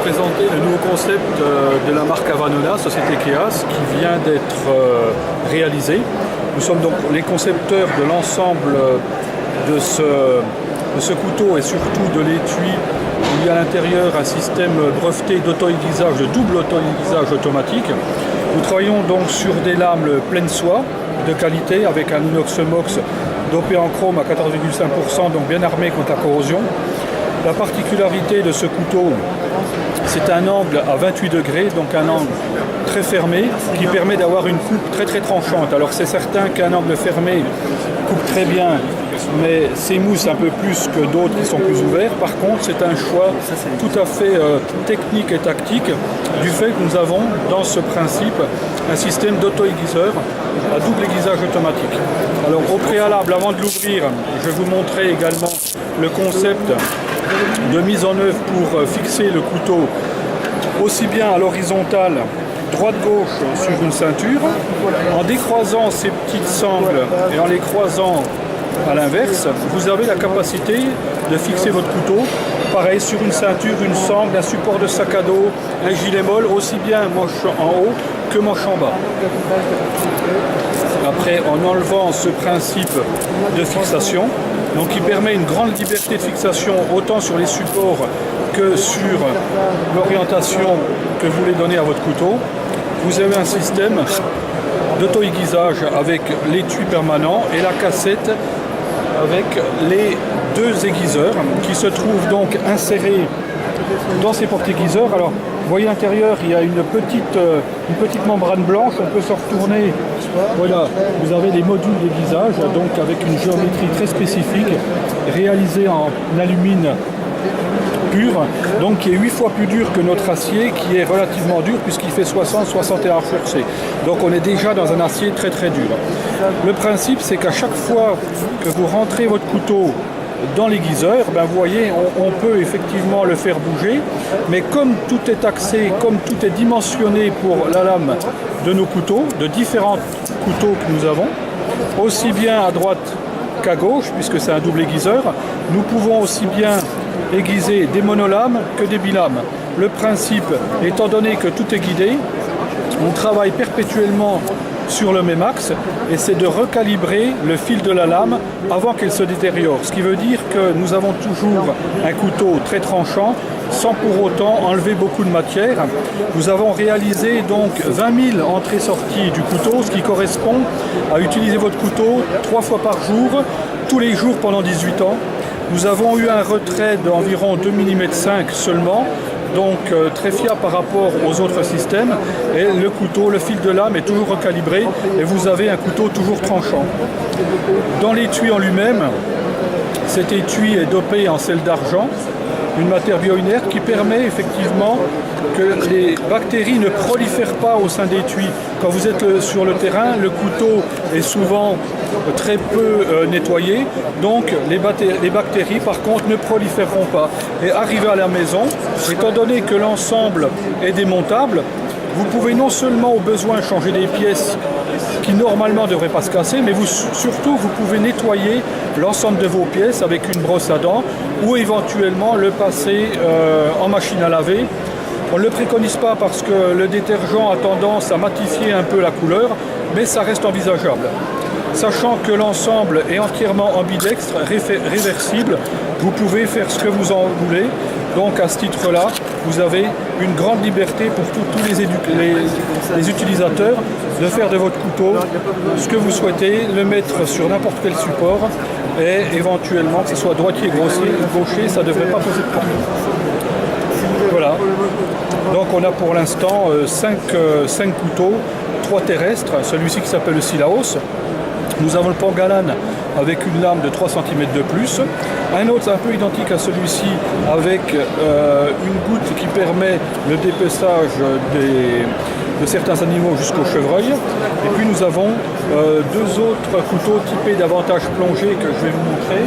présenter le nouveau concept de la marque Avanona, société Keas, qui vient d'être réalisé. Nous sommes donc les concepteurs de l'ensemble de ce couteau et surtout de l'étui où il y a à l'intérieur un système breveté d'auto-aiguisage, de double auto-aiguisage automatique. Nous travaillons donc sur des lames pleine soie de qualité avec un inox mox dopé en chrome à 14,5%, donc bien armé contre la corrosion. La particularité de ce couteau, c'est un angle à 28 degrés, donc un angle très fermé qui permet d'avoir une coupe très tranchante. Alors c'est certain qu'un angle fermé coupe très bien, mais s'émousse un peu plus que d'autres qui sont plus ouverts. Par contre, c'est un choix tout à fait technique et tactique du fait que nous avons dans ce principe un système d'auto-aiguiseur à double aiguisage automatique. Alors au préalable, avant de l'ouvrir, je vais vous montrer également le concept de mise en œuvre pour fixer le couteau aussi bien à l'horizontale, droite-gauche sur une ceinture, en décroisant ces petites sangles et en les croisant à l'inverse, vous avez la capacité de fixer votre couteau, pareil sur une ceinture, une sangle, un support de sac à dos, un gilet molle, aussi bien manche en haut que manche en bas. Après, en enlevant ce principe de fixation, donc qui permet une grande liberté de fixation autant sur les supports que sur l'orientation que vous voulez donner à votre couteau, vous avez un système d'auto-aiguisage avec l'étui permanent et la cassette avec les deux aiguiseurs qui se trouvent donc insérés dans ces porte-aiguiseurs. Alors, vous voyez à l'intérieur, il y a une petite membrane blanche, on peut se retourner. Voilà, vous avez les modules d'aiguisage, donc avec une géométrie très spécifique, réalisée en alumine pur, donc qui est 8 fois plus dur que notre acier, qui est relativement dur puisqu'il fait 60-61 forcé. Donc on est déjà dans un acier très dur. Le principe, c'est qu'à chaque fois que vous rentrez votre couteau dans l'aiguiseur, ben vous voyez, on peut effectivement le faire bouger, mais comme tout est axé, comme tout est dimensionné pour la lame de nos couteaux, de différents couteaux que nous avons, aussi bien à droite qu'à gauche, puisque c'est un double aiguiseur, nous pouvons aussi bien aiguiser des monolames que des bilames. Le principe, étant donné que tout est guidé, on travaille perpétuellement sur le même axe et c'est de recalibrer le fil de la lame avant qu'elle se détériore. Ce qui veut dire que nous avons toujours un couteau très tranchant sans pour autant enlever beaucoup de matière. Nous avons réalisé donc 20 000 entrées-sorties du couteau, ce qui correspond à utiliser votre couteau 3 fois par jour, tous les jours pendant 18 ans. Nous avons eu un retrait d'environ 2,5 mm seulement, donc très fiable par rapport aux autres systèmes, et le couteau, le fil de lame est toujours recalibré et vous avez un couteau toujours tranchant. Dans l'étui en lui-même, cet étui est dopé en sel d'argent, une matière bio-inerte qui permet effectivement que les bactéries ne prolifèrent pas au sein d'étui. Quand vous êtes sur le terrain, le couteau est souvent très peu nettoyé, donc les bactéries par contre ne prolifèreront pas. Et arrivé à la maison, étant donné que l'ensemble est démontable, vous pouvez non seulement au besoin changer des pièces qui normalement ne devraient pas se casser, mais surtout vous pouvez nettoyer l'ensemble de vos pièces avec une brosse à dents ou éventuellement le passer en machine à laver. On ne le préconise pas parce que le détergent a tendance à matifier un peu la couleur, mais ça reste envisageable. Sachant que l'ensemble est entièrement ambidextre, réversible, vous pouvez faire ce que vous en voulez. Donc à ce titre-là, vous avez une grande liberté pour tous les utilisateurs de faire de votre couteau ce que vous souhaitez, le mettre sur n'importe quel support et éventuellement que ce soit droitier, gaucher, ça ne devrait pas poser de problème. Voilà. Donc on a pour l'instant 5 couteaux, 3 terrestres, celui-ci qui s'appelle le Silaos. Nous avons le Pangalan avec une lame de 3 cm de plus. Un autre un peu identique à celui-ci avec une goutte qui permet le dépeçage de certains animaux jusqu'au chevreuil. Et puis nous avons 2 autres couteaux typés davantage plongés que je vais vous montrer.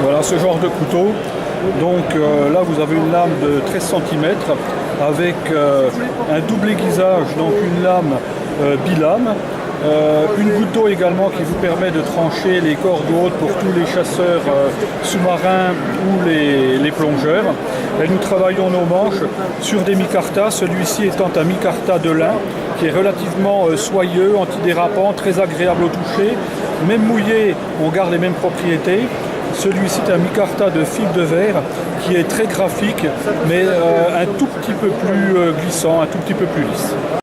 Voilà ce genre de couteau. Donc là vous avez une lame de 13 cm avec un double aiguisage, donc une lame bilame Une goutte d'eau également qui vous permet de trancher les cordes hautes pour tous les chasseurs sous-marins ou les plongeurs. Et nous travaillons nos manches sur des micartas, celui-ci étant un micarta de lin qui est relativement soyeux, antidérapant, très agréable au toucher. Même mouillé, on garde les mêmes propriétés. Celui-ci est un micarta de fibre de verre qui est très graphique, mais un tout petit peu plus glissant, un tout petit peu plus lisse.